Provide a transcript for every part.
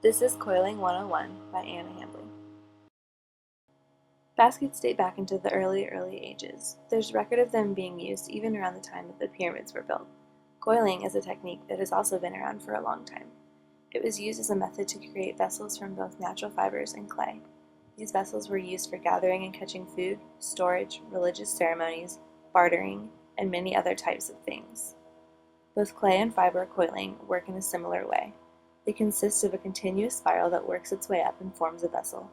This is Coiling 101 by Anna Hambley. Baskets date back into the early ages. There's record of them being used even around the time that the pyramids were built. Coiling is a technique that has also been around for a long time. It was used as a method to create vessels from both natural fibers and clay. These vessels were used for gathering and catching food, storage, religious ceremonies, bartering, and many other types of things. Both clay and fiber coiling work in a similar way. They consist of a continuous spiral that works its way up and forms a vessel.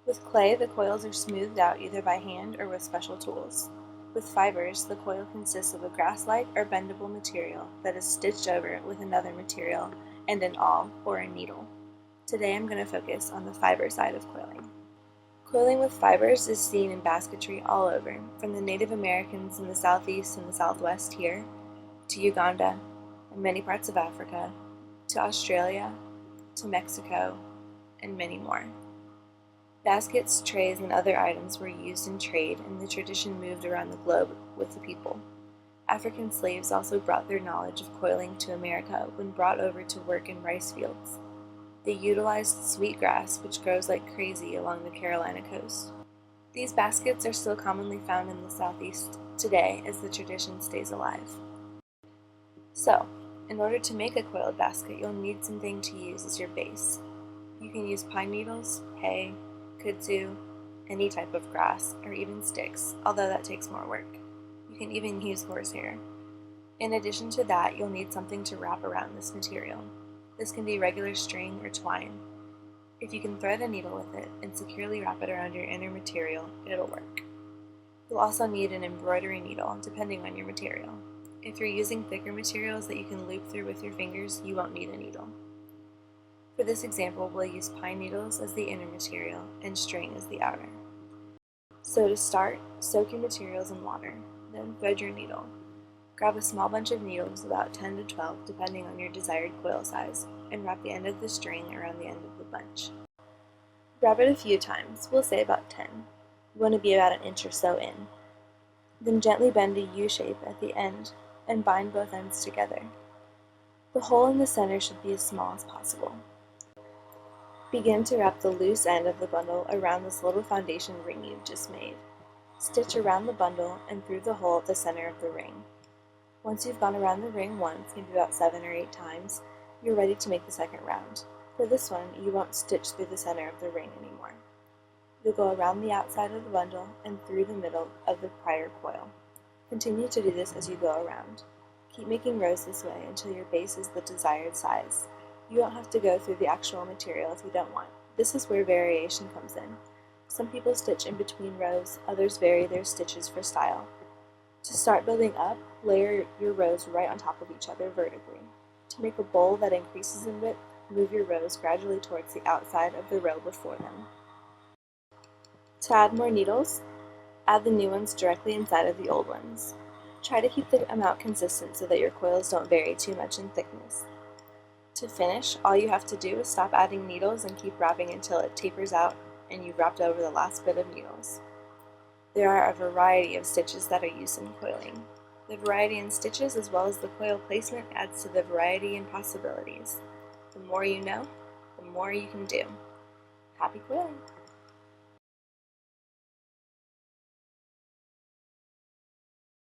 With clay, the coils are smoothed out either by hand or with special tools. With fibers, the coil consists of a grass-like or bendable material that is stitched over with another material and an awl or a needle. Today I'm going to focus on the fiber side of coiling. Coiling with fibers is seen in basketry all over, from the Native Americans in the southeast and the southwest here, to Uganda, and many parts of Africa, to Australia, to Mexico, and many more. Baskets, trays, and other items were used in trade, and the tradition moved around the globe with the people. African slaves also brought their knowledge of coiling to America when brought over to work in rice fields. They utilized sweetgrass, which grows like crazy along the Carolina coast. These baskets are still commonly found in the southeast today as the tradition stays alive. So, in order to make a coiled basket, you'll need something to use as your base. You can use pine needles, hay, kudzu, any type of grass, or even sticks, although that takes more work. You can even use horsehair. In addition to that, you'll need something to wrap around this material. This can be regular string or twine. If you can thread a needle with it and securely wrap it around your inner material, it'll work. You'll also need an embroidery needle, depending on your material. If you're using thicker materials that you can loop through with your fingers, you won't need a needle. For this example, we'll use pine needles as the inner material and string as the outer. So to start, soak your materials in water, then thread your needle. Grab a small bunch of needles, about 10 to 12 depending on your desired coil size, and wrap the end of the string around the end of the bunch. Grab it a few times, we'll say about 10. You want to be about an inch or so in. Then gently bend a U shape at the end and bind both ends together. The hole in the center should be as small as possible. Begin to wrap the loose end of the bundle around this little foundation ring you've just made. Stitch around the bundle and through the hole at the center of the ring. Once you've gone around the ring once, maybe about 7 or 8 times, you're ready to make the second round. For this one, you won't stitch through the center of the ring anymore. You'll go around the outside of the bundle and through the middle of the prior coil. Continue to do this as you go around. Keep making rows this way until your base is the desired size. You don't have to go through the actual material if you don't want. This is where variation comes in. Some people stitch in between rows, others vary their stitches for style. To start building up, layer your rows right on top of each other vertically. To make a bowl that increases in width, move your rows gradually towards the outside of the row before them. To add more needles, add the new ones directly inside of the old ones. Try to keep the amount consistent so that your coils don't vary too much in thickness. To finish, all you have to do is stop adding needles and keep wrapping until it tapers out and you've wrapped over the last bit of needles. There are a variety of stitches that are used in coiling. The variety in stitches as well as the coil placement adds to the variety in possibilities. The more you know, the more you can do. Happy coiling!